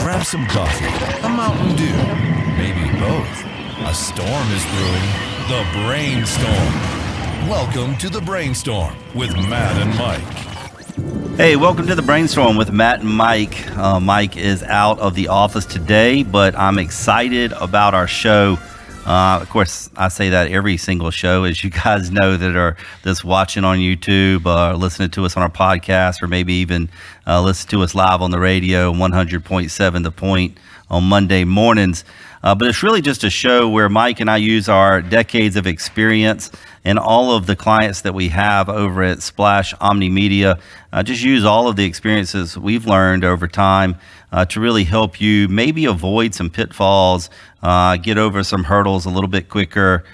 Grab some coffee, a Mountain Dew, maybe both. A storm is brewing. The Brainstorm. Welcome to the Brainstorm with Matt and Mike. Hey, welcome to the Brainstorm with Matt and Mike. Mike is out of the office today, but I'm excited about our show. Of course, I say that every single show, as you guys know that are that's watching on YouTube, listening to us on our podcast, or maybe even listen to us live on the radio, 100.7 The Point on Monday mornings. But it's really just a show where Mike and I use our decades of experience and all of the clients that we have over at Splash Omni Media. Just use all of the experiences we've learned over time to really help you maybe avoid some pitfalls, get over some hurdles a little bit quicker,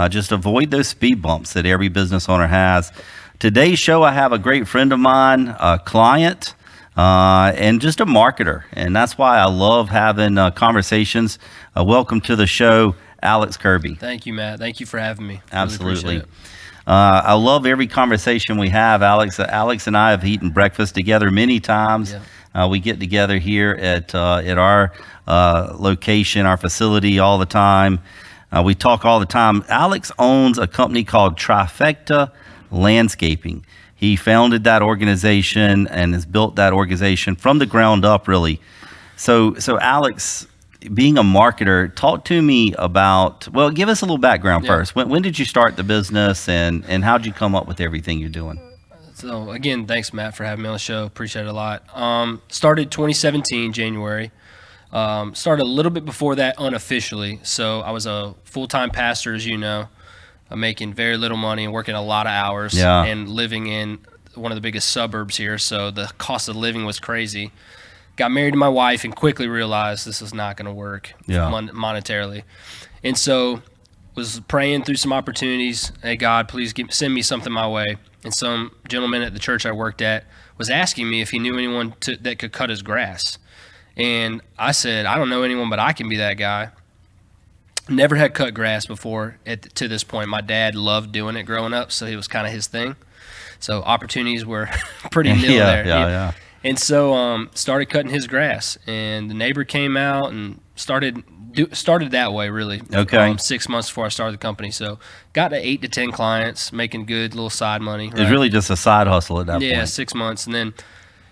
just avoid those speed bumps that every business owner has. Today's show, I have a great friend of mine, a client, and just a marketer. And that's why I love having conversations. Welcome to the show, Alex Kirby. Thank you, Matt. Thank you for having me. Absolutely. Really I love every conversation we have, Alex. Alex and I have eaten breakfast together many times. Yeah. We get together here at our location, our facility all the time. We talk all the time. Alex owns a company called Trifecta Landscaping. He founded that organization and has built that organization from the ground up, really. So Alex, being a marketer, talk to me about, well, give us a little background first. When did you start the business and how did you come up with everything you're doing? So again, thanks, Matt, for having me on the show. Appreciate it a lot. Started 2017, January. Started a little bit before that unofficially. So I was a full-time pastor, as you know. I'm making very little money and working a lot of hours and living in one of the biggest suburbs here. So the cost of living was crazy. Got married to my wife and quickly realized this is not going to work monetarily. And so was praying through some opportunities. Hey, God, please send me something my way. And some gentleman at the church I worked at was asking me if he knew anyone that could cut his grass. And I said, I don't know anyone, but I can be that guy. Never had cut grass before to this point. My dad loved doing it growing up, so it was kind of his thing. So opportunities were pretty nil there. Yeah. And so started cutting his grass, and the neighbor came out and started that way, really. Okay. 6 months before I started the company. So got to 8 to 10 clients, making good little side money. It was really just a side hustle at that point. Yeah, 6 months. And then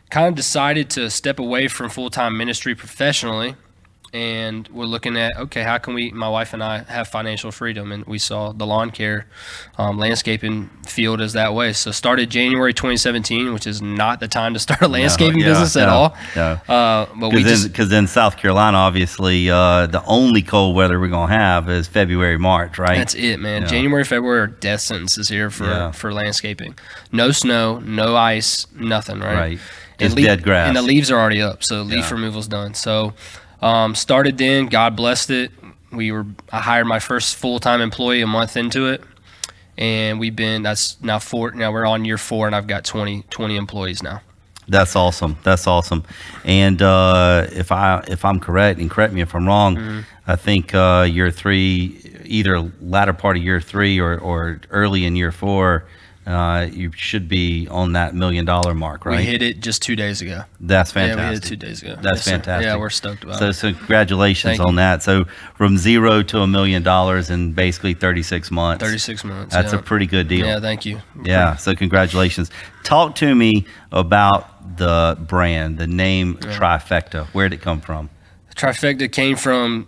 kind of decided to step away from full-time ministry professionally. And we're looking at, okay, how can my wife and I, have financial freedom? And we saw the lawn care landscaping field as that way. So started January 2017, which is not the time to start a landscaping business at all. No. Because in South Carolina, obviously, the only cold weather we're going to have is February, March, right? That's it, man. Yeah. January, February are death sentences here for landscaping. No snow, no ice, nothing, right? Right. Just dead grass. And the leaves are already up, so leaf removal's done. So started then, God blessed it. I hired my first full-time employee a month into it, and now we're on year 4, and I've got 20 employees now. That's awesome. And if I'm correct, and correct me if I'm wrong, I think year 3, either latter part of year 3 or early in year 4, you should be on that $1 million mark, right? We hit it just 2 days ago. That's fantastic. Yeah, we hit it 2 days ago. That's fantastic. Yeah, we're stoked about it. So congratulations on that. So from 0 to $1 million in basically 36 months. 36 months. That's a pretty good deal. Yeah, thank you. Yeah, so congratulations. Talk to me about the brand, the name Trifecta. Where did it come from? Trifecta came from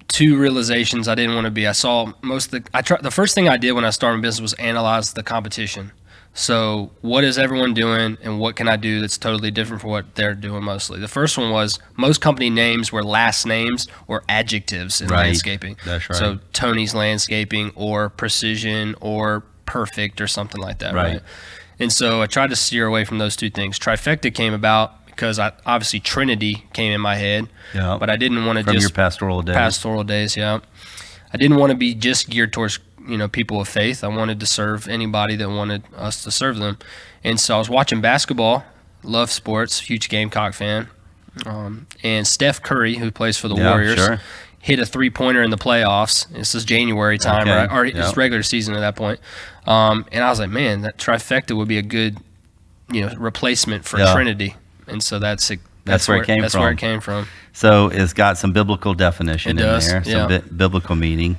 2 realizations I didn't want to be. I saw the first thing I did when I started my business was analyze the competition. So what is everyone doing and what can I do that's totally different from what they're doing mostly? The first one was most company names were last names or adjectives in landscaping. That's right. So Tony's Landscaping or Precision or Perfect or something like that, right? And so I tried to steer away from those 2 things. Trifecta came about because obviously Trinity came in my head, but I didn't want to from your pastoral days. I didn't want to be just geared towards people of faith. I wanted to serve anybody that wanted us to serve them. And so I was watching basketball, love sports, huge Gamecock fan, and Steph Curry, who plays for the Warriors, hit a 3-pointer in the playoffs. This is January time, right? Or it's regular season at that point. And I was like, man, that Trifecta would be a good replacement for Trinity. And so that's That's where it came That's from. where it came from. So it's got some biblical definition It in does, there, yeah. some biblical meaning.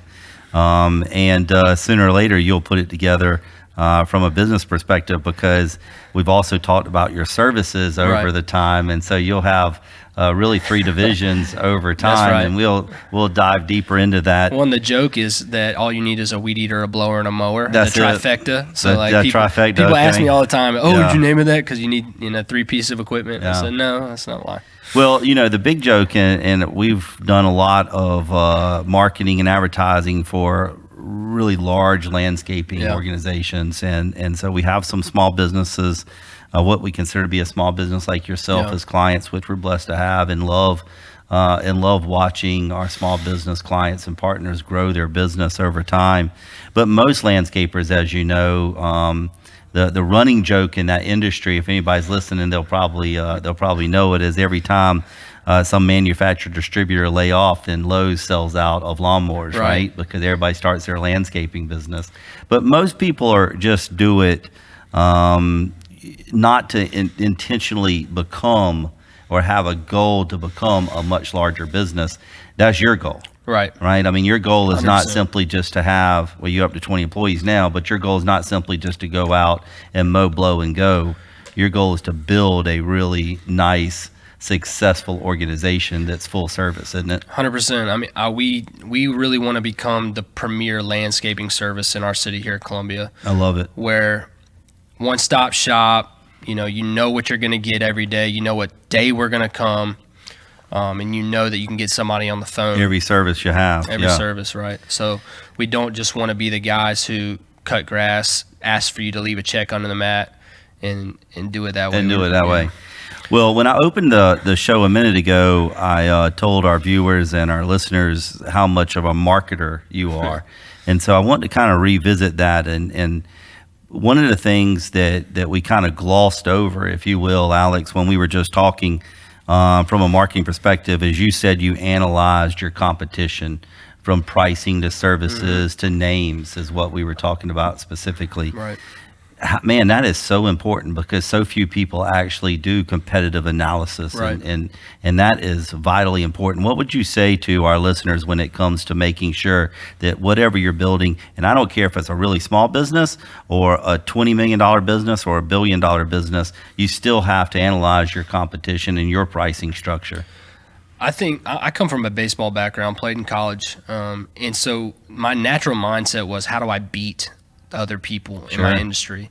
And sooner or later, you'll put it together from a business perspective, because we've also talked about your services over Right. the time. And so you'll have really 3 divisions over time. right. And we'll dive deeper into that. Well, and the joke is that all you need is a weed eater, a blower, and a mower. That's the it. trifecta. So The people, trifecta, ask okay. me all the time, "Oh, Yeah. did you name it that? Because you need 3 pieces of equipment." Yeah. I said, "No, that's not why." Well, the big joke, and we've done a lot of marketing and advertising for really large landscaping Yeah. organizations, and so we have some small businesses, what we consider to be a small business like yourself Yeah. as clients, which we're blessed to have and love watching our small business clients and partners grow their business over time. But most landscapers, as you know, the running joke in that industry, if anybody's listening, they'll probably know it, is every time some manufacturer distributor lay off, then Lowe's sells out of lawnmowers, right? Because everybody starts their landscaping business. But most people are just do it not to intentionally become or have a goal to become a much larger business. That's your goal. Right. Right. I mean, your goal is not 100%. simply just to have, well, you're up to 20 employees now, but your goal is not simply just to go out and mow, blow, and go. Your goal is to build a really nice, successful organization that's full service, isn't it? 100%. I mean, we really want to become the premier landscaping service in our city here at Columbia, I love it. where one-stop shop. You know what you're going to get every day. You know what day we're going to come. And you know that you can get somebody on the phone. Every service you have. Every yeah. service, right? So we don't just want to be the guys who cut grass, ask for you to leave a check under the mat, and do it that way. And do it that way. Well, when I opened the show a minute ago, I told our viewers and our listeners how much of a marketer you are. And so I want to kind of revisit that. And one of the things that we kind of glossed over, if you will, Alex, when we were just talking from a marketing perspective, is you said you analyzed your competition from pricing to services to names, is what we were talking about specifically. Right. Man, that is so important, because so few people actually do competitive analysis, Right. and that is vitally important. What would you say to our listeners when it comes to making sure that whatever you're building, and I don't care if it's a really small business or a $20 million business or a $1 billion business, you still have to analyze your competition and your pricing structure? I think I come from a baseball background, played in college, and so my natural mindset was, how do I beat other people in my industry?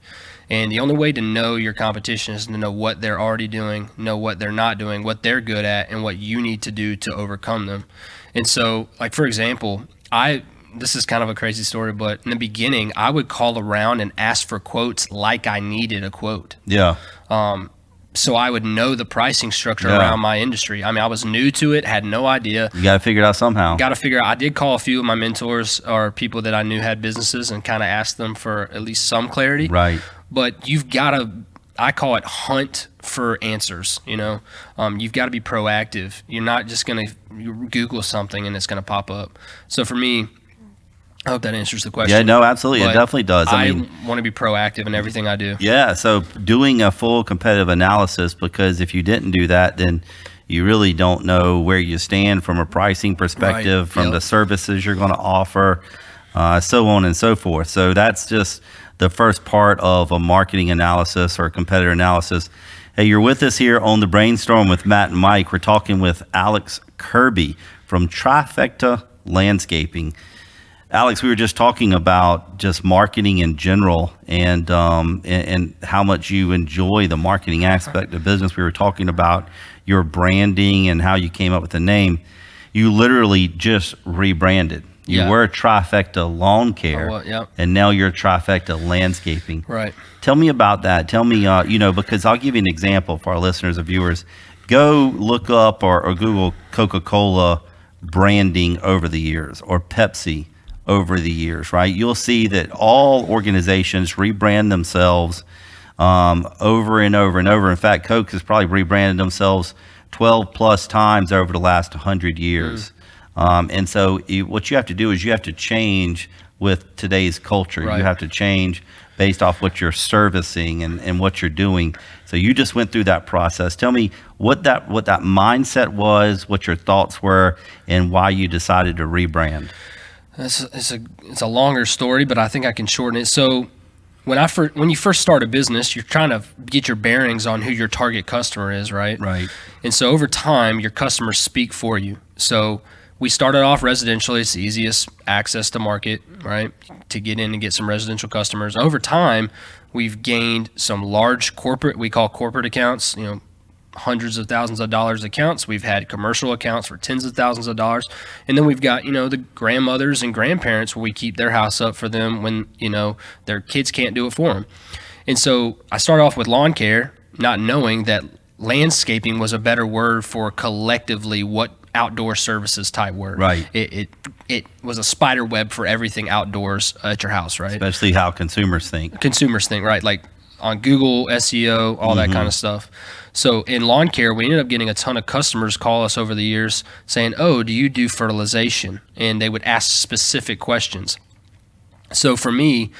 And the only way to know your competition is to know what they're already doing, know what they're not doing, what they're good at, and what you need to do to overcome them. And so, like, for example, this is kind of a crazy story, but in the beginning, I would call around and ask for quotes like I needed a quote. Yeah. So I would know the pricing structure around my industry. I mean, I was new to it, had no idea. You got to figure it out somehow. Got to figure out. I did call a few of my mentors or people that I knew had businesses and kind of asked them for at least some clarity. Right. But you've got to, I call it hunt for answers. You've got to be proactive. You're not just going to Google something and it's going to pop up. So for me, I hope that answers the question. Yeah, no, absolutely. But It definitely does. I want to be proactive in everything I do. Yeah, so doing a full competitive analysis, because if you didn't do that, then you really don't know where you stand from a pricing perspective, Right. from Yep. the services you're going to offer, so on and so forth. So that's just the first part of a marketing analysis or competitor analysis. Hey, you're with us here on the Brainstorm with Matt and Mike. We're talking with Alex Kirby from Trifecta Landscaping. Alex, we were just talking about just marketing in general, and how much you enjoy the marketing aspect of business. We were talking about your branding and how you came up with the name. You literally just rebranded. You Yeah. were Trifecta Lawn Care, Yep. and now you're Trifecta Landscaping. Right. Tell me about that. Tell me, because I'll give you an example for our listeners and viewers. Go look up or Google Coca-Cola branding over the years, or Pepsi over the years, right? You'll see that all organizations rebrand themselves over and over and over. In fact, Coke has probably rebranded themselves 12 plus times over the last 100 years. And so what you have to do is you have to change with today's culture. Right. You have to change based off what you're servicing and what you're doing. So you just went through that process. Tell me what that mindset was, what your thoughts were, and why you decided to rebrand. It's a longer story, but I think I can shorten it. So when you first start a business, you're trying to get your bearings on who your target customer is, right? Right. And so over time, your customers speak for you. So we started off residential. It's the easiest access to market, right? To get in and get some residential customers. Over time, we've gained some large we call corporate accounts, hundreds of thousands of dollars accounts. We've had commercial accounts for tens of thousands of dollars. And then we've got, the grandmothers and grandparents where we keep their house up for them when, their kids can't do it for them. And so I started off with lawn care, not knowing that landscaping was a better word for collectively what outdoor services type word. Right. It was a spider web for everything outdoors at your house, right? Especially how consumers think. Right? Like on Google, SEO, all that kind of stuff. So in lawn care, we ended up getting a ton of customers call us over the years saying, "Oh, do you do fertilization?" And they would ask specific questions. So for me,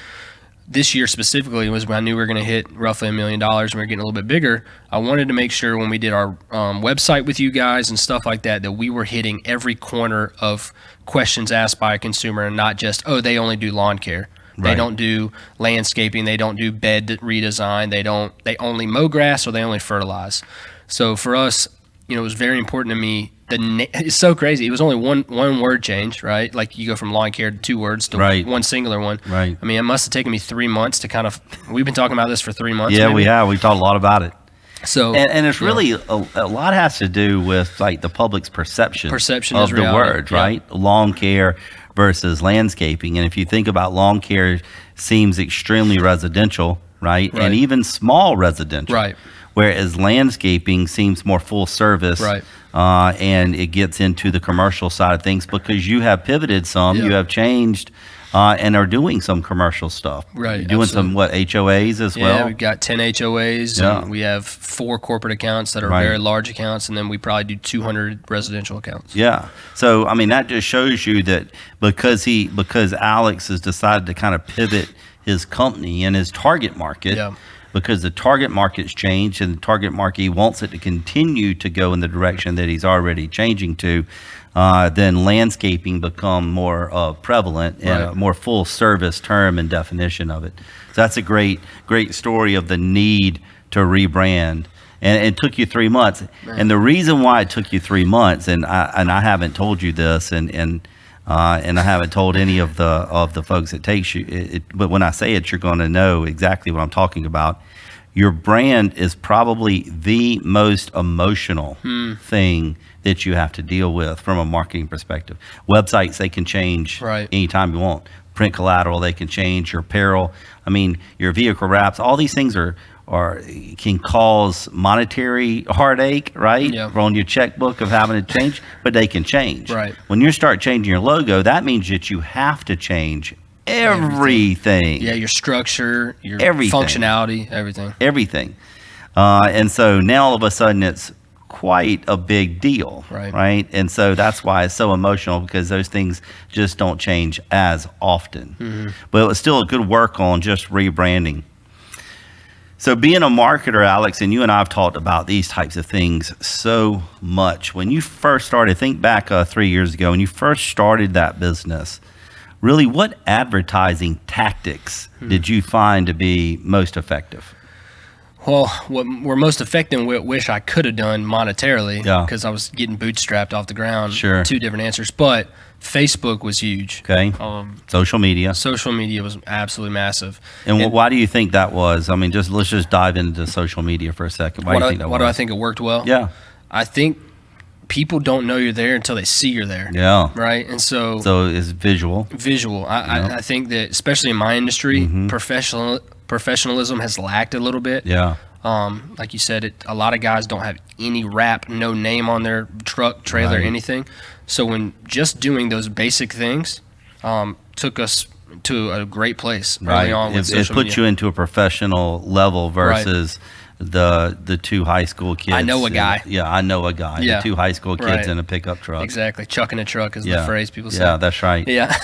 this year specifically was when I knew we were going to hit roughly $1 million and we were getting a little bit bigger. I wanted to make sure when we did our website with you guys and stuff like that, that we were hitting every corner of questions asked by a consumer and not just, oh, they only do lawn care. They Right. don't do landscaping. They don't do bed redesign. They only mow grass or they only fertilize. So for us, it was very important to me. It's so crazy. It was only one word change, right? Like you go from lawn care to 2 words to Right. one singular one. Right. I mean, it must have taken me 3 months to we've been talking about this for 3 months. Yeah, maybe. we have. We talked a lot about it. So, And it's really a lot has to do with like the public's perception Perception of is the reality. word, Yeah. right? Lawn care versus landscaping. And if you think about lawn care, seems extremely residential, right? Right. And even small residential. Right. Whereas landscaping seems more full service. Right. And it gets into the commercial side of things because you have pivoted some, Yeah. you have changed, and are doing some commercial stuff. Right, You're doing some, HOAs as yeah, well? we've got 10 HOAs, Yeah. and we have 4 corporate accounts that are Right. very large accounts, and then we probably do 200 residential accounts. Yeah. So, I mean, that just shows you that because Alex has decided to kind of pivot his company and his target market, Yeah. because the target market's changed and the target market, he wants it to continue to go in the direction that he's already changing to, then landscaping become more prevalent and a Right. more full service term and definition of it. So that's a great story of the need to rebrand. And it took you 3 months. And the reason why it took you 3 months, and I haven't told you this, and I haven't told any of the folks it takes you, but when I say it, you're going to know exactly what I'm talking about. Your brand is probably the most emotional thing that you have to deal with from a marketing perspective. Websites, they can change Right. anytime you want. Print collateral, they can change. Your apparel, I mean, your vehicle wraps, all these things can cause monetary heartache, right? Yeah. On your checkbook of having to change, but they can change. Right. When you start changing your logo, that means that you have to change everything. Yeah, your structure, your Everything. functionality, everything. Everything. And so now all of a sudden it's quite a big deal. Right. And so that's why it's so emotional, because those things just don't change as often. Mm-hmm. But it was still a good work on just rebranding. So being a marketer, Alex, and you and I have talked about these types of things so much. When you first started, think back 3 years ago, when you first started that business, really what advertising tactics did you find to be most effective? Well, what we're most effective with, wish I could have done monetarily, Yeah. because I was getting bootstrapped off the ground. Sure. 2 different answers, but Facebook was huge. Okay. Social media. Social media was absolutely massive. And why do you think that was? I mean, let's just dive into social media for a second. Why do you think that was? Why do I think it worked well? Yeah. I think people don't know you're there until they see you're there. Yeah. Right. And so it's visual. visual. I think that especially in my industry, professionalism has lacked a little bit. Yeah. Like you said, a lot of guys don't have any wrap, no name on their truck, trailer, Right. anything. So when just doing those basic things took us to a great place early on with It social puts media. you into a professional level versus the 2 high school kids. I know a guy. I know a guy. Yeah. The 2 high school kids Right. in a pickup truck. Exactly. Chucking a truck is Yeah. the phrase people say. Yeah, that's right. Yeah.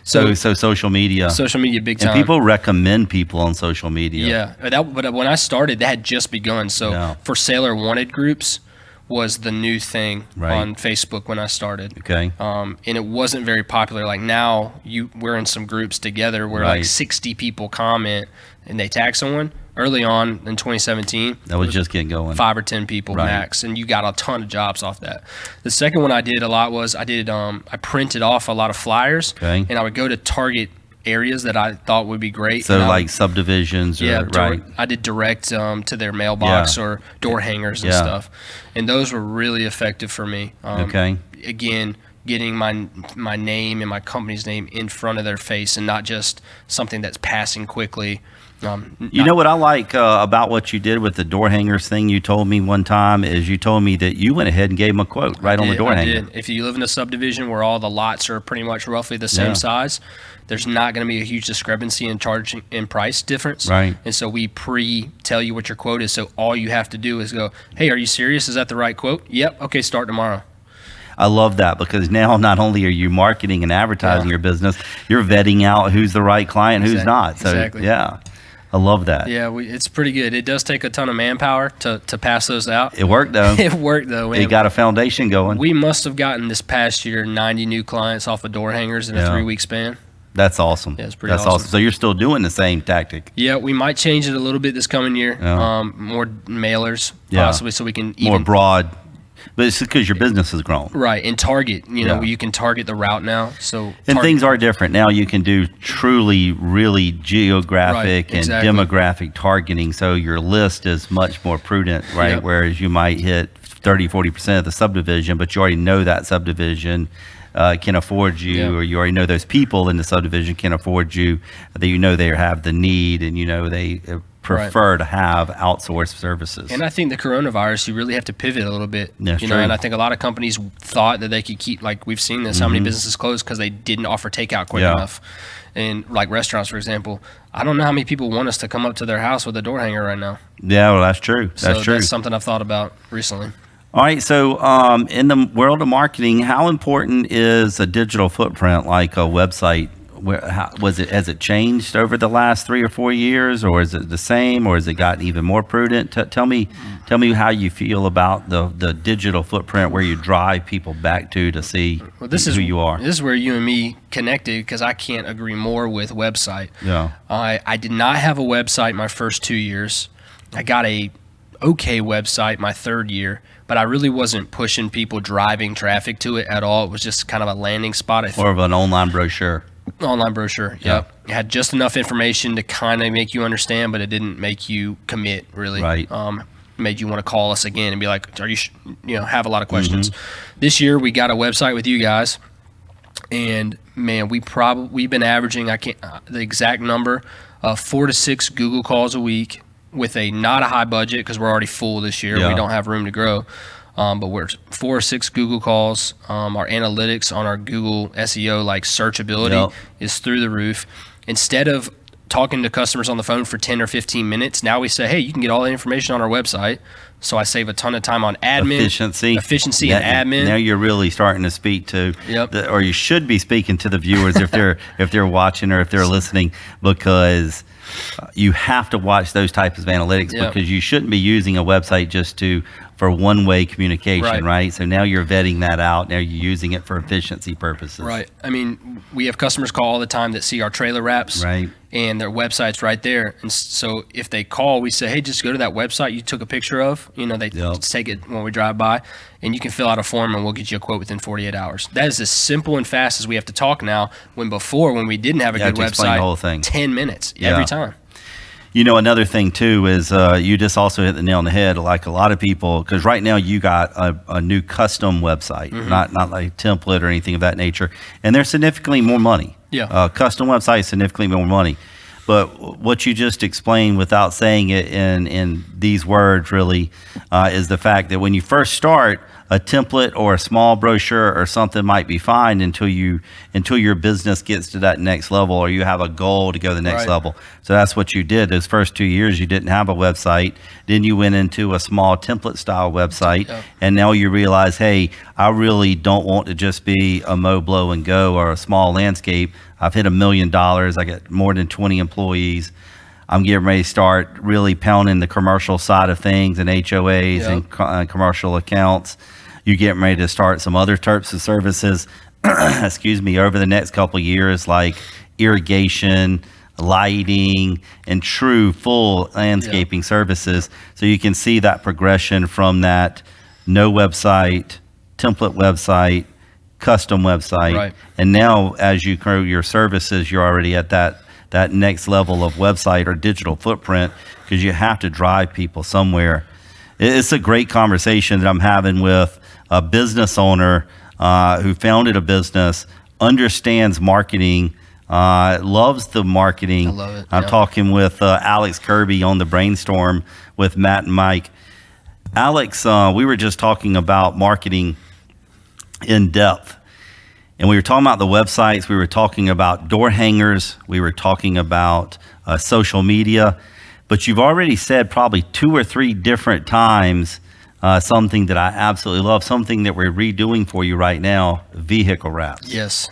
So social media. Social media, big time. And people recommend people on social media. Yeah, but when I started, that had just begun. So for Sailor Wanted groups was the new thing on Facebook when I started. Okay. And it wasn't very popular. Like now, we're in some groups together where like 60 people comment and they tag someone. Early on in 2017, that was just getting going. 5 or 10 people max, and you got a ton of jobs off that. The second one I did a lot was I printed off a lot of flyers, and I would go to target areas that I thought would be great. So like subdivisions, I did direct to their mailbox or door hangers and stuff, and those were really effective for me. Again, getting my name and my company's name in front of their face and not just something that's passing quickly. You know what I like about what you did with the door hangers thing you told me one time is you told me that you went ahead and gave them a quote on the door hanger. Did. If you live in a subdivision where all the lots are pretty much roughly the same size, there's not going to be a huge discrepancy in price difference. Right. And so we tell you what your quote is. So all you have to do is go, hey, are you serious? Is that the right quote? Yep. Okay, start tomorrow. I love that because now not only are you marketing and advertising your business, you're vetting out who's the right client, who's not. So I love that. Yeah, it's pretty good. It does take a ton of manpower to pass those out. It worked though. It worked though. It got a foundation going. We must have gotten this past year 90 new clients off of door hangers in a 3-week span. That's awesome. Yeah, it's pretty awesome. So you're still doing the same tactic. Yeah, we might change it a little bit this coming year. More mailers possibly, so we can more broad. But it's because your business has grown. Right, and target, you can target the route now. And things are different. Now you can do truly, really geographic and demographic targeting. So your list is much more prudent, right? Yep. Whereas you might hit 30, 40% of the subdivision, but you already know that subdivision can afford you, or you already know those people in the subdivision can afford you, that they have the need, and they prefer to have outsourced services. And I think the coronavirus, you really have to pivot a little bit. That's true. And I think a lot of companies thought that they could keep, like we've seen this, how many businesses closed because they didn't offer takeout quick enough. And like restaurants, for example, I don't know how many people want us to come up to their house with a door hanger right now. Yeah, well, that's true. That's something I've thought about recently. All right, so in the world of marketing, how important is a digital footprint like a website? Has it changed over the last 3 or 4 years, or is it the same, or has it gotten even more prudent? Tell me how you feel about the digital footprint where you drive people back to see who you are. This is where you and me connected, because I can't agree more with website. Yeah. I did not have a website my first 2 years. I got a okay website my third year, but I really wasn't pushing people, driving traffic to it at all. It was just kind of a landing spot. Or of an online brochure. Online brochure, yep. It had just enough information to kind of make you understand, but it didn't make you commit, really. Right. Made you want to call us again and be like, "Are you have a lot of questions." This year we got a website with you guys, and man, we've been averaging the exact number of 4 to 6 Google calls a week with not a high budget because we're already full this year. We don't have room to grow. But we're 4 or 6 Google calls. Our analytics on our Google SEO, like searchability, is through the roof. Instead of talking to customers on the phone for 10 or 15 minutes, now we say, hey, you can get all the information on our website. So I save a ton of time on admin. Efficiency and admin. Now you're really starting to speak to, or you should be speaking to the viewers if they're watching or if they're listening, because you have to watch those types of analytics because you shouldn't be using a website just for one-way communication, right? So now you're vetting that out. Now you're using it for efficiency purposes. Right. I mean, we have customers call all the time that see our trailer wraps, and their website's right there. And so if they call, we say, hey, just go to that website you took a picture of. They just take it when we drive by, and you can fill out a form, and we'll get you a quote within 48 hours. That is as simple and fast as we have to talk now, when we didn't have a good website, the whole thing. 10 minutes every time. Another thing too is you just also hit the nail on the head. Like a lot of people, because right now you got a new custom website, not like a template or anything of that nature, and they're significantly more money. Custom website is significantly more money. But what you just explained without saying it in these words really is the fact that when you first start, a template or a small brochure or something might be fine until your business gets to that next level, or you have a goal to go to the next level. So that's what you did. Those first 2 years, you didn't have a website. Then you went into a small template style website, and now you realize, hey, I really don't want to just be a mow, blow, and go or a small landscape. I've hit $1 million. I got more than 20 employees. I'm getting ready to start really pounding the commercial side of things and HOAs and commercial accounts. You're getting ready to start some other types of services, excuse me, over the next couple of years, like irrigation, lighting, and true full landscaping services. So you can see that progression from that no website, template website, custom website. Right. And now as you grow your services, you're already at that next level of website or digital footprint, because you have to drive people somewhere. It's a great conversation that I'm having with a business owner who founded a business, understands marketing, loves the marketing. I love it. I'm talking with Alex Kirby on the Brainstorm with Matt and Mike. Alex, we were just talking about marketing in depth. And we were talking about the websites, we were talking about door hangers, we were talking about social media, but you've already said probably 2 or 3 different times something that I absolutely love, something that we're redoing for you right now, vehicle wraps. Yes.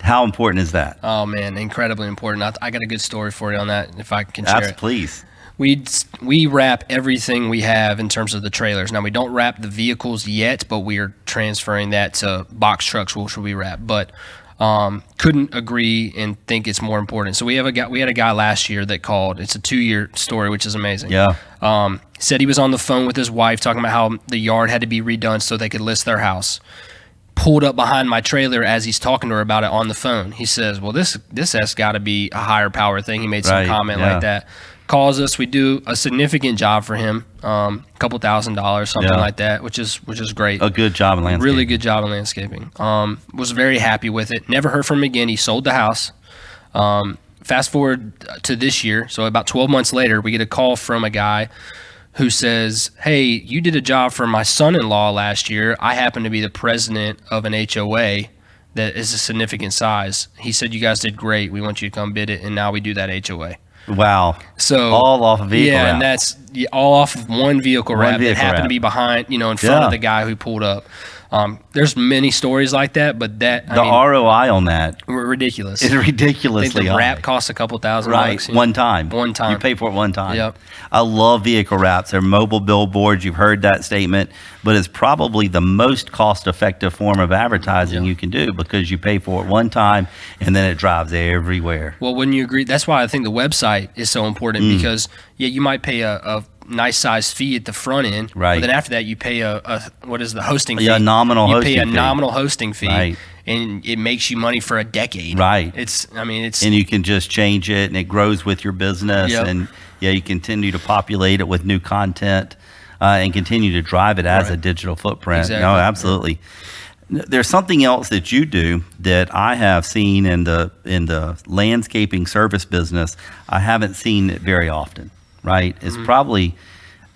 How important is that? Oh man, incredibly important. I got a good story for you on that, if I can share it. Please. We wrap everything we have in terms of the trailers. Now, we don't wrap the vehicles yet, but we are transferring that to box trucks, which we wrap. But couldn't agree and think it's more important. So we had a guy last year that called. It's a 2-year story, which is amazing. Yeah. Said he was on the phone with his wife talking about how the yard had to be redone so they could list their house. Pulled up behind my trailer as he's talking to her about it on the phone. He says, well, this has got to be a higher power thing. He made some comment like that. Calls us. We do a significant job for him, a couple $1,000s, something like that, which is great. A good job in landscaping. Really good job in landscaping. Was very happy with it. Never heard from him again. He sold the house. Fast forward to this year, so about 12 months later, we get a call from a guy who says, hey, you did a job for my son-in-law last year. I happen to be the president of an HOA that is a significant size. He said, you guys did great. We want you to come bid it, and now we do that HOA. Wow. So all off a vehicle wrap. And that's all off of one vehicle wrap that happened to be behind, in front of the guy who pulled up. There's many stories like that, but ROI on that ridiculous. It's ridiculously I think the high. wrap costs a couple $1,000. Right, one time. You pay for it one time. Yep. I love vehicle wraps. They're mobile billboards. You've heard that statement, but it's probably the most cost-effective form of advertising you can do, because you pay for it one time and then it drives everywhere. Well, wouldn't you agree? That's why I think the website is so important, because you might pay a nice size fee at the front end, right? But then after that, you pay what is the hosting fee? A nominal hosting fee. You pay a nominal hosting fee, right? And it makes you money for a decade, right? And you can just change it, and it grows with your business, and you continue to populate it with new content, and continue to drive it as a digital footprint. Exactly. No, absolutely. There's something else that you do that I have seen in the landscaping service business. I haven't seen it very often. Right? It's probably,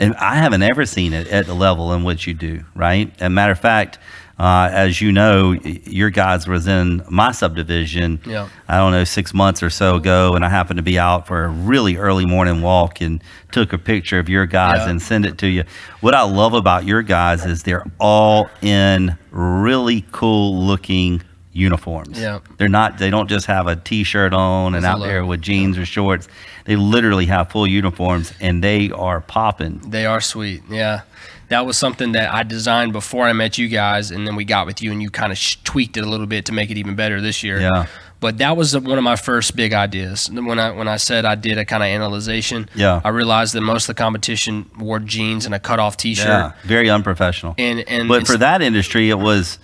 and I haven't ever seen it at the level in which you do, right? As a matter of fact, as you know, your guys was in my subdivision, I don't know, 6 months or so ago, and I happened to be out for a really early morning walk and took a picture of your guys and sent it to you. What I love about your guys is they're all in really cool looking uniforms. Yeah. They don't just have a t-shirt on and out there with jeans or shorts. They literally have full uniforms, and they are popping. They are sweet. Yeah. That was something that I designed before I met you guys, and then we got with you, and you kind of tweaked it a little bit to make it even better this year. Yeah. But that was one of my first big ideas. When I said I did a kind of analyzation, I realized that most of the competition wore jeans and a cutoff t-shirt. Yeah, very unprofessional. But for that industry, it was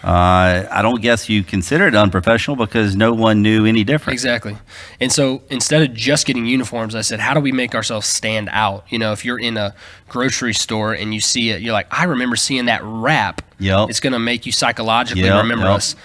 I don't guess you consider it unprofessional because no one knew any different. Exactly. And so instead of just getting uniforms, I said, how do we make ourselves stand out? If you're in a grocery store and you see it, you're like, I remember seeing that wrap. Yep. It's going to make you psychologically remember us.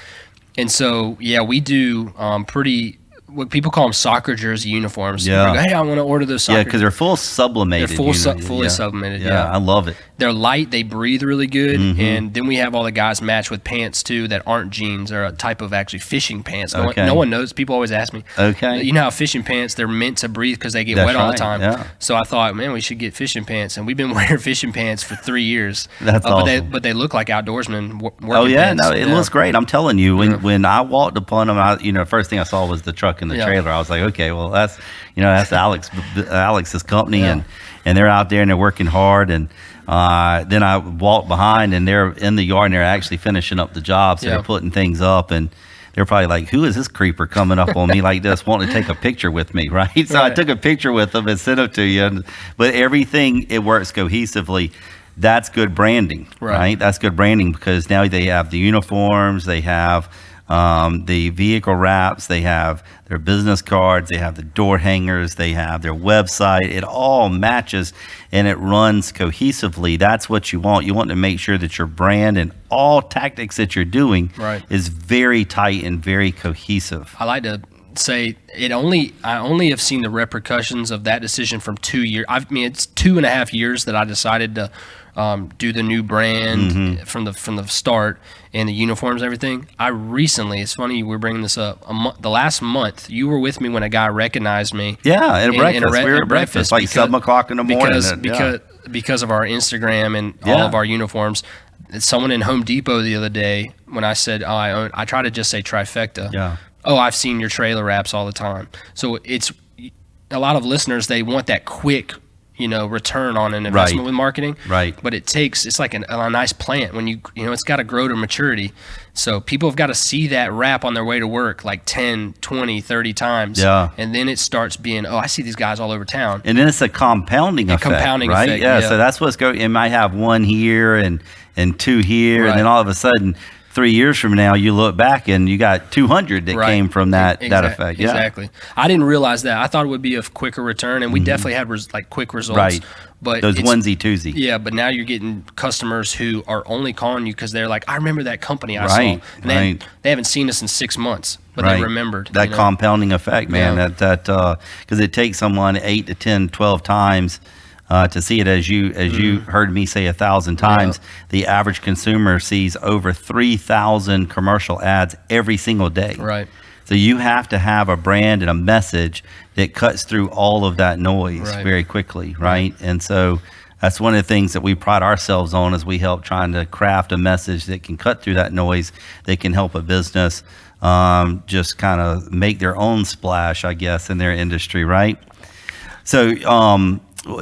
And so, we do pretty what people call them soccer jersey uniforms. Yeah. People go, hey, I want to order those soccer. Yeah, because they're full sublimated. They're fully sublimated. Yeah. I love it. They're light. They breathe really good. And then we have all the guys match with pants too that aren't jeans. They're a type of actually fishing pants. No one knows. People always ask me. Okay. You know how fishing pants, they're meant to breathe because they get That's wet all the right, time. yeah. So I thought, man, we should get fishing pants. And we've been wearing fishing pants for 3 years. That's awesome. But they look like outdoorsman working Oh yeah, pants. no, it looks great. I'm telling you, when I walked upon them, first thing I saw was the truck and the trailer. I was like, okay, well that's Alex's company, and they're out there and they're working hard. And then I walked behind, and they're in the yard and they're actually finishing up the job, so they're putting things up, and they're probably like, who is this creeper coming up on me like this, wanting to take a picture with me, right? So I took a picture with them and sent it to you. But everything, it works cohesively. That's good branding, right? That's good branding because now they have the uniforms, they have the vehicle wraps, they have their business cards, they have the door hangers, they have their website. It all matches and it runs cohesively. That's what you want. You want to make sure that your brand and all tactics that you're doing is very tight and very cohesive. I like to say I only have seen the repercussions of that decision from 2 years. I mean, it's 2.5 years that I decided to do the new brand from the start and the uniforms and everything. I recently, it's funny we're bringing this up, the last month, you were with me when a guy recognized me. Yeah, at a breakfast. We were at breakfast, like 7 o'clock in the morning. Because of our Instagram and all of our uniforms. Someone in Home Depot the other day, when I said, I try to just say trifecta. Yeah. Oh, I've seen your trailer wraps all the time. So it's a lot of listeners, they want that quick, return on an investment with marketing. Right. But it's like a nice plant when it's got to grow to maturity. So people have got to see that wrap on their way to work like 10, 20, 30 times. Yeah. And then it starts being, I see these guys all over town. And then it's a compounding effect, right? Yeah. So that's what's going. It might have one here and 2 here, and then all of a sudden, 3 years from now, you look back and you got 200 that came from that effect. Yeah. Exactly. I didn't realize that. I thought it would be a quicker return, and we definitely had quick results. Right. But those onesie twosie. Yeah, but now you're getting customers who are only calling you because they're like, I remember that company I saw. And they haven't seen us in 6 months, but they remembered. That compounding effect, man. Yeah. Because it takes someone 8 to 10, 12 times to see it. As you heard me say 1,000 times, the average consumer sees over 3,000 commercial ads every single day. Right. So you have to have a brand and a message that cuts through all of that noise very quickly, right? And so that's one of the things that we pride ourselves on, is we help trying to craft a message that can cut through that noise, that can help a business just kind of make their own splash, I guess, in their industry, right? So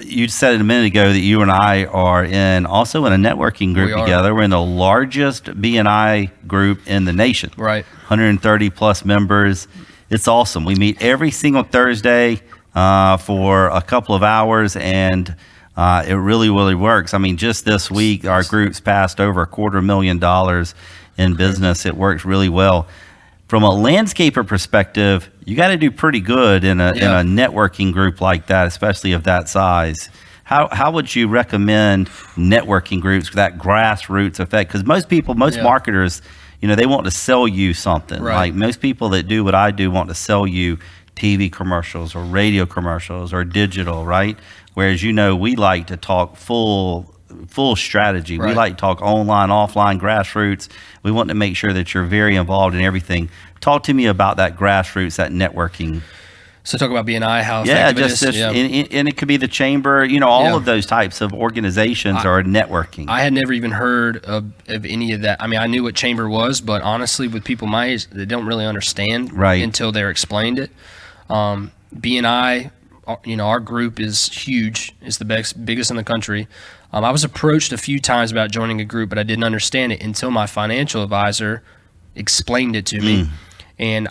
you said it a minute ago that you and I are also in a networking group together. We're in the largest BNI group in the nation. Right. 130 plus members. It's awesome. We meet every single Thursday for a couple of hours, and it really, really works. I mean, just this week, our group's passed over $250,000 in business. It works really well. From a landscaper perspective, you got to do pretty good in a networking group like that, especially of that size. How would you recommend networking groups for that grassroots effect? Because most marketers, they want to sell you something. Right. Like most people that do what I do want to sell you TV commercials or radio commercials or digital, right? Whereas, we like to talk full strategy. Right. We like to talk online, offline, grassroots. We want to make sure that you're very involved in everything. Talk to me about that grassroots, that networking. So talk about BNI, how effective it is. And it could be the chamber, all of those types of organizations are networking. I had never even heard of any of that. I mean, I knew what chamber was, but honestly, with people my age, they don't really understand until they're explained it. BNI, our group is huge. It's the biggest in the country. I was approached a few times about joining a group, but I didn't understand it until my financial advisor explained it to me. And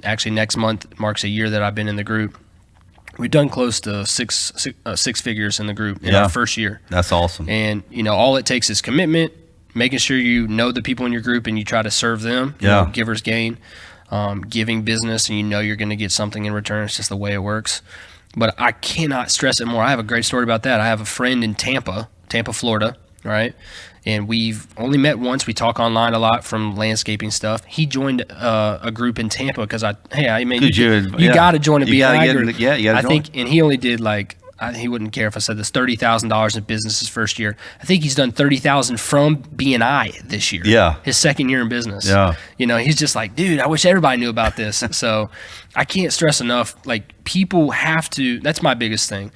next month marks a year that I've been in the group. We've done close to six figures in the group in our first year. That's awesome. And, all it takes is commitment, making sure you know the people in your group and you try to serve them. Givers gain, giving business, and you're going to get something in return. It's just the way it works. But I cannot stress it more. I have a great story about that. I have a friend in Tampa, Florida, right? And we've only met once. We talk online a lot from landscaping stuff. He joined a group in Tampa because you got to join a BNI group. Yeah, you got to join. I think, and he only did he wouldn't care if I said this, $30,000 in business his first year. I think he's done $30,000 from BNI this year. Yeah. His second year in business. Yeah. He's just like, dude, I wish everybody knew about this. So I can't stress enough, people have to, that's my biggest thing.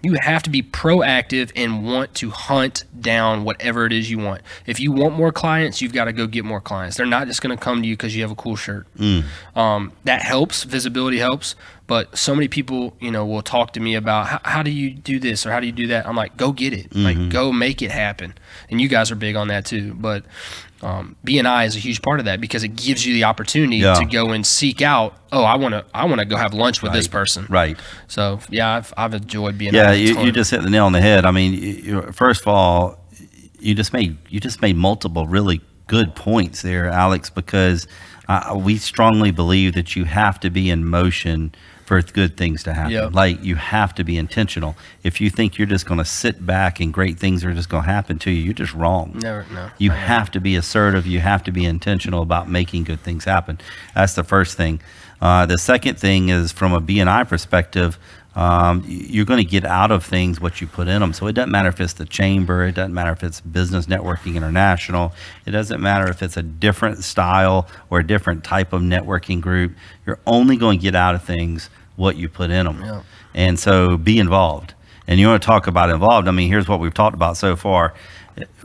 You have to be proactive and want to hunt down whatever it is you want. If you want more clients, you've got to go get more clients. They're not just going to come to you because you have a cool shirt. That helps. Visibility helps. But so many people, will talk to me about how do you do this or how do you do that? I'm like, go get it. Go make it happen. And you guys are big on that too. But BNI is a huge part of that because it gives you the opportunity to go and seek out. Oh, I want to go have lunch with this person. Right. So yeah, I've enjoyed BNI. Yeah, you just hit the nail on the head. I mean, first of all, you just made multiple really good points there, Alex, because we strongly believe that you have to be in motion for good things to happen. Yep. You have to be intentional. If you think you're just going to sit back and great things are just going to happen to you, you're just wrong. No. You have to be assertive. You have to be intentional about making good things happen. That's the first thing. The second thing is from a BNI perspective, you're going to get out of things what you put in them. So it doesn't matter if it's the chamber, it doesn't matter if it's Business Networking International, it doesn't matter if it's a different style or a different type of networking group. You're only going to get out of things what you put in them. Yeah. And so be involved. And you want to talk about involved, I mean, here's what we've talked about so far: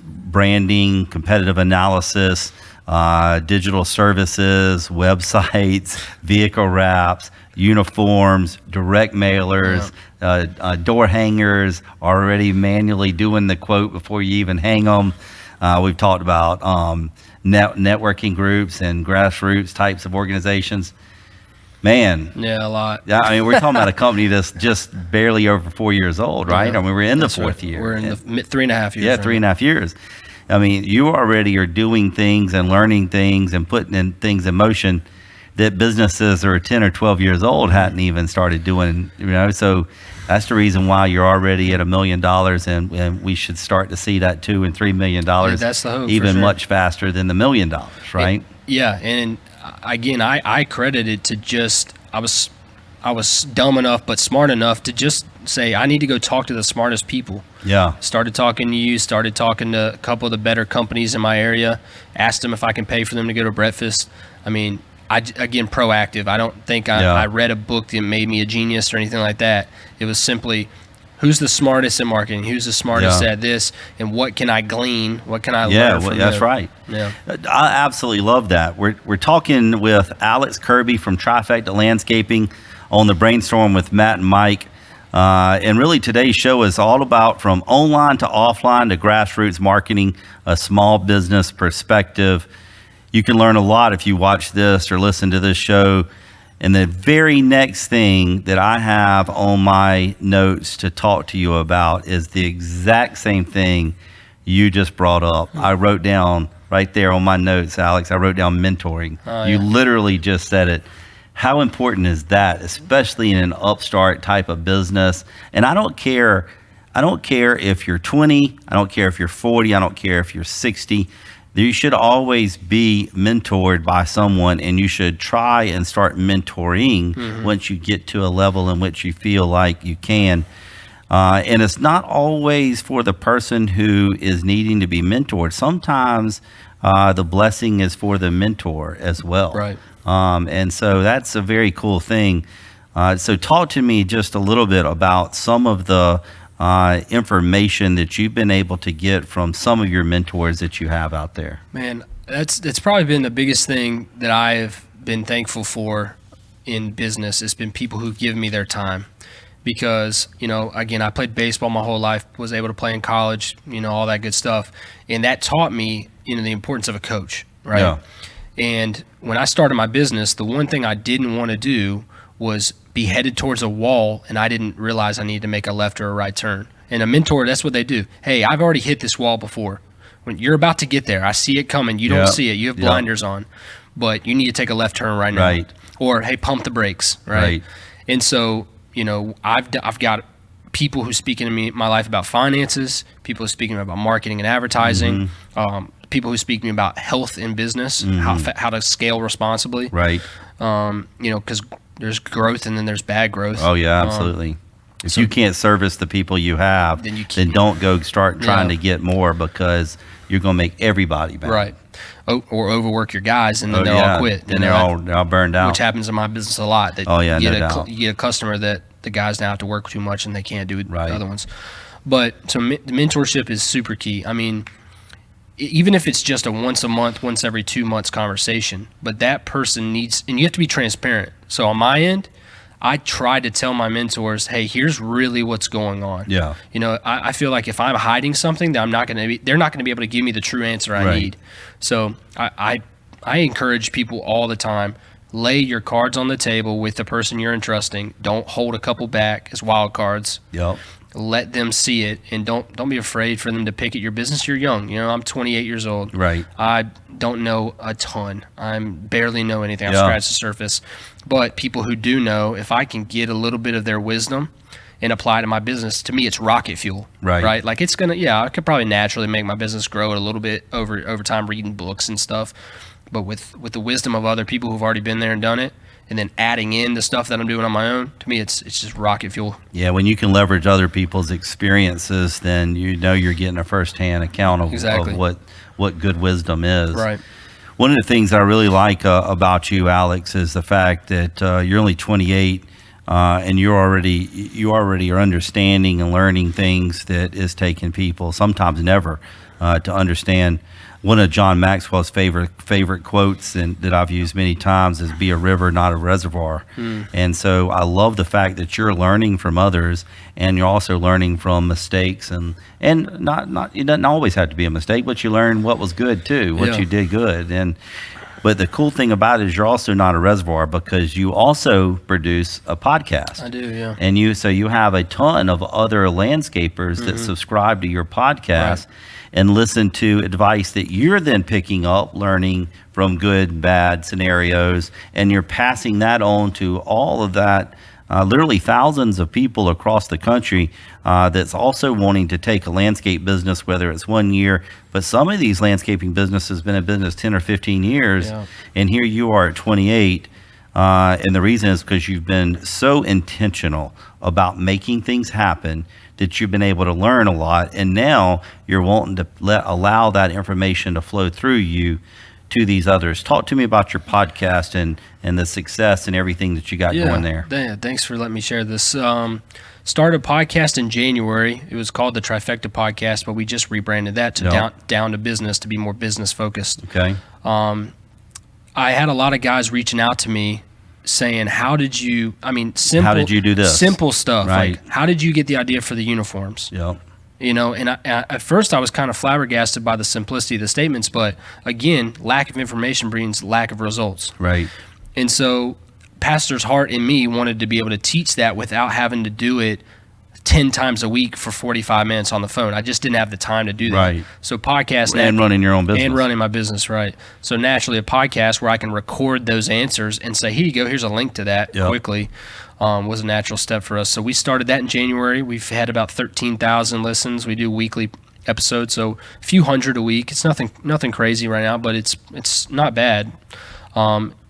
branding, competitive analysis, digital services, websites, vehicle wraps, uniforms, direct mailers, door hangers, already manually doing the quote before you even hang them. We've talked about networking groups and grassroots types of organizations. Man. Yeah, a lot. Yeah, I mean, we're talking about a company that's just barely over 4 years old, right? Yeah, I mean, we're in the fourth year. We're in the 3.5 years. Yeah, 3.5 years. I mean, you already are doing things and learning things and putting in things in motion that businesses that are 10 or 12 years old hadn't even started doing, So that's the reason why you're already at $1 million, and we should start to see that $2 and $3 million. That's the hope, even for sure. much faster than the $1 million, right? And again, I credit it to just I was dumb enough but smart enough to just say I need to go talk to the smartest people. Yeah. Started talking to you, started talking to a couple of the better companies in my area, asked them if I can pay for them to go to breakfast. I mean, again, proactive. I don't think I read a book that made me a genius or anything like that. It was simply, who's the smartest in marketing? Who's the smartest at this? And what can I glean? What can I learn from that's them? right. Yeah. I absolutely love that. We're talking with Alex Kirby from Trifecta Landscaping on the Brainstorm with Matt and Mike. And really today's show is all about from online to offline to grassroots marketing, a small business perspective. You can learn a lot if you watch this or listen to this show. And the very next thing that I have on my notes to talk to you about is the exact same thing you just brought up. I wrote down right there on my notes, Alex, I wrote down mentoring. You literally just said it. How important is that, especially in an upstart type of business? And I don't care if you're 20, I don't care if you're 40, I don't care if you're 60. You should always be mentored by someone, and you should try and start mentoring once you get to a level in which you feel like you can. And it's not always for the person who is needing to be mentored. Sometimes the blessing is for the mentor as well. Right. And so that's a very cool thing. So talk to me just a little bit about some of the information that you've been able to get from some of your mentors that you have out there. Man, that's probably been the biggest thing that I've been thankful for in business. It's been people who've given me their time. Because, again, I played baseball my whole life, was able to play in college, all that good stuff. And that taught me, the importance of a coach, right? Yeah. And when I started my business, the one thing I didn't want to do was be headed towards a wall, and I didn't realize I needed to make a left or a right turn. And a mentor, that's what they do. Hey, I've already hit this wall before. When you're about to get there, I see it coming. You don't see it. You have blinders on. But you need to take a left turn right now. Right. Or, hey, pump the brakes, right? And so, I've got people who speak into my life about finances, people who speak to me about marketing and advertising, people who speak to me about health and business, how to scale responsibly. Right. Because there's growth and then there's bad growth. Oh yeah, absolutely. If you can't service the people you have, then don't go start trying to get more, because you're going to make everybody bad. Right. Or overwork your guys, and then they'll all quit. Then they're all burned out. Which happens in my business a lot. That you get a customer that the guys now have to work too much and they can't do the other ones. But so mentorship is super key. I mean, even if it's just a once a month, once every 2 months conversation, but that person needs, and you have to be transparent. So on my end, I try to tell my mentors, hey, here's really what's going on. Yeah. I feel like if I'm hiding something, that they're not going to be able to give me the true answer I need. So I encourage people all the time, lay your cards on the table with the person you're entrusting. Don't hold a couple back as wild cards. Yep. Let them see it, and don't be afraid for them to pick at your business. You're young. I'm 28 years old. Right. I don't know a ton. I barely know anything. I've scratched the surface. But people who do know, if I can get a little bit of their wisdom and apply to my business, to me it's rocket fuel. Right. Like it's gonna, I could probably naturally make my business grow a little bit over time, reading books and stuff. But with the wisdom of other people who've already been there and done it, and then adding in the stuff that I'm doing on my own, to me, it's just rocket fuel. Yeah, when you can leverage other people's experiences, then you're getting a firsthand account of what good wisdom is. Right. One of the things I really like about you, Alex, is the fact that you're only 28, and you already are understanding and learning things that is taking people sometimes never to understand. One of John Maxwell's favorite quotes, and that I've used many times, is "Be a river, not a reservoir." And so I love the fact that you're learning from others, and you're also learning from mistakes, and not it doesn't always have to be a mistake, but you learn what was good too, what you did good. But the cool thing about it is you're also not a reservoir, because you also produce a podcast. I do, yeah. And you have a ton of other landscapers that subscribe to your podcast. Right. And listen to advice that you're then picking up, learning from good, bad scenarios, and you're passing that on to all of that, literally thousands of people across the country that's also wanting to take a landscape business, whether it's 1 year, but some of these landscaping businesses have been in business 10 or 15 years, and here you are at 28. And the reason is because you've been so intentional about making things happen that you've been able to learn a lot, and now you're wanting to allow that information to flow through you to these others. Talk to me about your podcast and the success and everything that you got going there. Yeah, thanks for letting me share this. Started a podcast in January. It was called the Trifecta Podcast, but we just rebranded that to down to business, to be more business focused. Okay. I had a lot of guys reaching out to me saying, how did you do this? Simple stuff. Right. Like, how did you get the idea for the uniforms? Yep. And at first I was kind of flabbergasted by the simplicity of the statements, but again, lack of information brings lack of results. Right. And so pastor's heart in me wanted to be able to teach that without having to do it 10 times a week for 45 minutes on the phone. I just didn't have the time to do that. Right. So podcast and running your own business. And running my business, right. So naturally a podcast where I can record those answers and say, here you go, here's a link to that quickly, was a natural step for us. So we started that in January. We've had about 13,000 listens. We do weekly episodes, so a few hundred a week. It's nothing crazy right now, but it's not bad.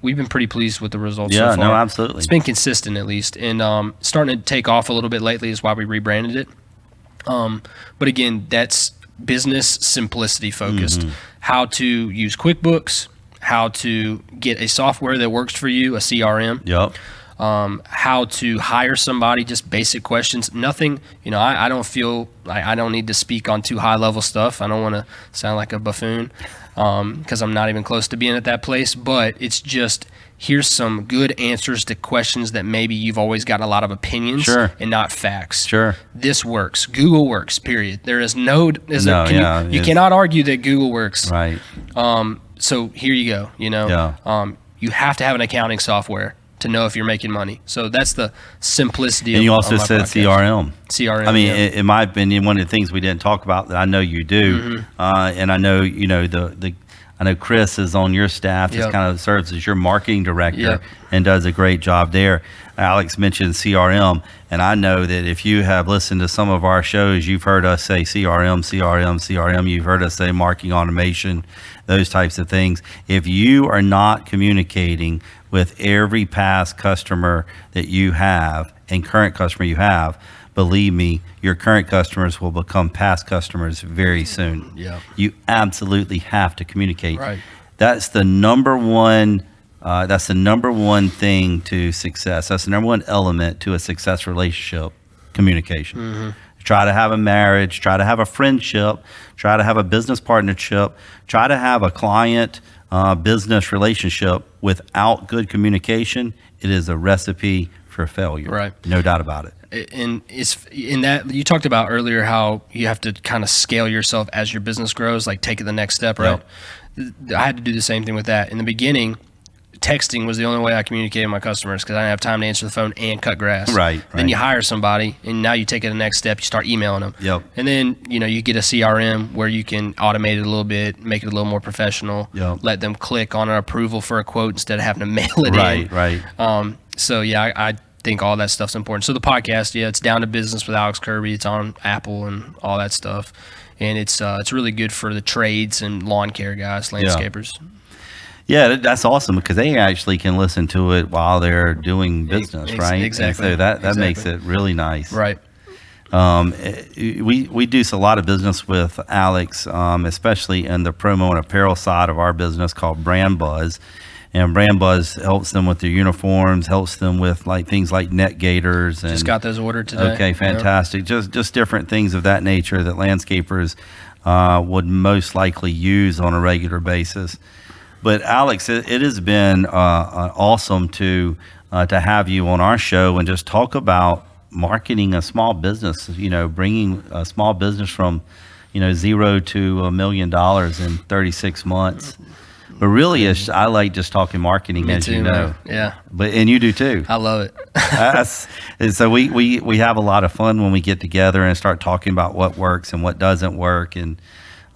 We've been pretty pleased with the results so far. Yeah, no, absolutely. It's been consistent at least, and starting to take off a little bit lately is why we rebranded it. But again, that's business simplicity focused. How to use QuickBooks, how to get a software that works for you, a CRM. Yep. How to hire somebody, just basic questions. Nothing, I don't feel like I don't need to speak on too high level stuff. I don't want to sound like a buffoon because I'm not even close to being at that place. But it's just, here's some good answers to questions that maybe you've always got a lot of opinions and not facts. Sure. This works. Google works, period. There is you cannot argue that Google works. Right. So here you go, you have to have an accounting software to know if you're making money. So that's the simplicity. And you also said CRM. CRM. I mean, in my opinion, one of the things we didn't talk about that I know you do, and I know I know Chris is on your staff, just Yep. kind of serves as your marketing director Yep. and does a great job there. Alex mentioned CRM, and I know that if you have listened to some of our shows, you've heard us say CRM. You've heard us say marketing automation, those types of things. If you are not communicating with every past customer that you have and current customer you have, believe me, your current customers will become past customers very soon. Yeah. You absolutely have to communicate. Right. That's the number one. That's the number one thing to success. That's the number one element to a success relationship: communication. Try to have a marriage. Try to have a friendship. Try to have a business partnership. Try to have a client business relationship without good communication. It is a recipe for failure. Right. No doubt about it. And it's in that you talked about earlier how you have to kind of scale yourself as your business grows, like take it the next step, right? I had to do the same thing with that. In the beginning, texting was the only way I communicated with my customers because I didn't have time to answer the phone and cut grass. Right. Then you hire somebody, and now you take it the next step. You start emailing them. Yep. And then you get a CRM where you can automate it a little bit, make it a little more professional. Yep. Let them click on an approval for a quote instead of having to mail it in. Right. So yeah, I think all that stuff's important. So the podcast, yeah, it's Down to Business with Alex Kirby. It's on Apple and all that stuff, and it's really good for the trades and lawn care guys, landscapers. Yeah, that's awesome because they actually can listen to it while they're doing business, right? Exactly. And so that Exactly. makes it really nice. Right. We do a lot of business with Alex, especially in the promo and apparel side of our business called Brand Buzz. And Brand Buzz helps them with their uniforms, helps them with things like net gaiters. And, Just got those ordered today. Okay, fantastic. Just different things of that nature that landscapers would most likely use on a regular basis. But Alex, it has been awesome to have you on our show and just talk about marketing a small business. Bringing a small business from $0 to $1 million in 36 months. But really, I like just talking marketing, Me as too, you know. man. Yeah. And you do too. I love it. And so we have a lot of fun when we get together and start talking about what works and what doesn't work, and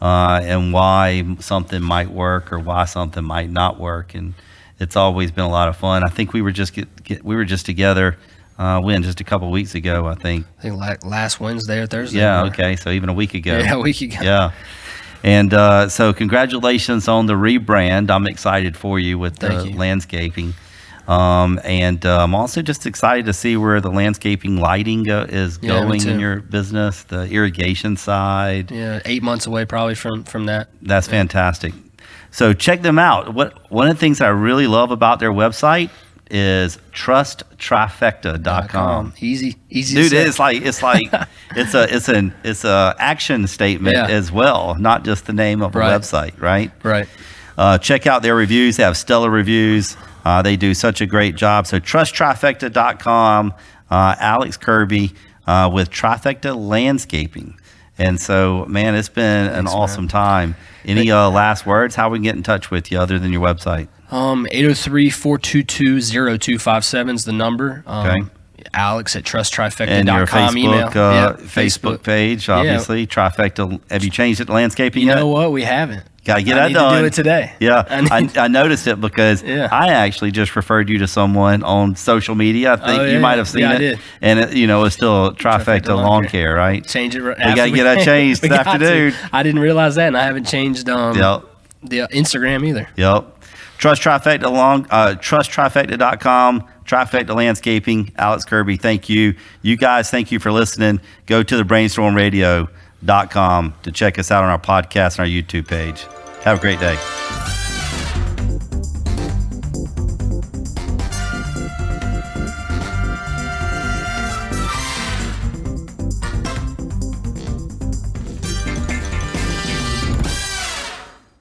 why something might work or why something might not work. And it's always been a lot of fun. I think we were just together just a couple weeks ago, I think. I think last Wednesday or Thursday. Yeah. Okay. So even a week ago. Yeah, a week ago. Yeah. And so congratulations on the rebrand. I'm excited for you with the landscaping. And I'm also just excited to see where the landscaping lighting is going in your business, the irrigation side. Yeah, 8 months away probably from that. That's fantastic. So check them out. One of the things I really love about their website is trusttrifecta.com. Easy. Dude, it's a action statement as well, not just the name of a website, right? Right. Check out their reviews. They have stellar reviews. They do such a great job. So trusttrifecta.com, Alex Kirby with Trifecta Landscaping. And so, man, it's been an awesome time. Any last words? How we can get in touch with you other than your website? 803-422-0257 is the number. Okay. Alex at trusttrifecta.com. And your Facebook, email. Facebook page, obviously. Trifecta. Have you changed it to landscaping You yet? know what? We haven't. Got to get I that done. to do it today. Yeah, I noticed it because Yeah. I actually just referred you to someone on social media. I think you might have seen it. I did. And it's still Trifecta Lawn Care, right? Change it. We got to get that changed this afternoon. I didn't realize that, and I haven't changed the Instagram either. Yep. Trusttrifecta.com, Trifecta Landscaping, Alex Kirby, thank you. You guys, thank you for listening. Go to the brainstormradio.com to check us out on our podcast and our YouTube page. Have a great day.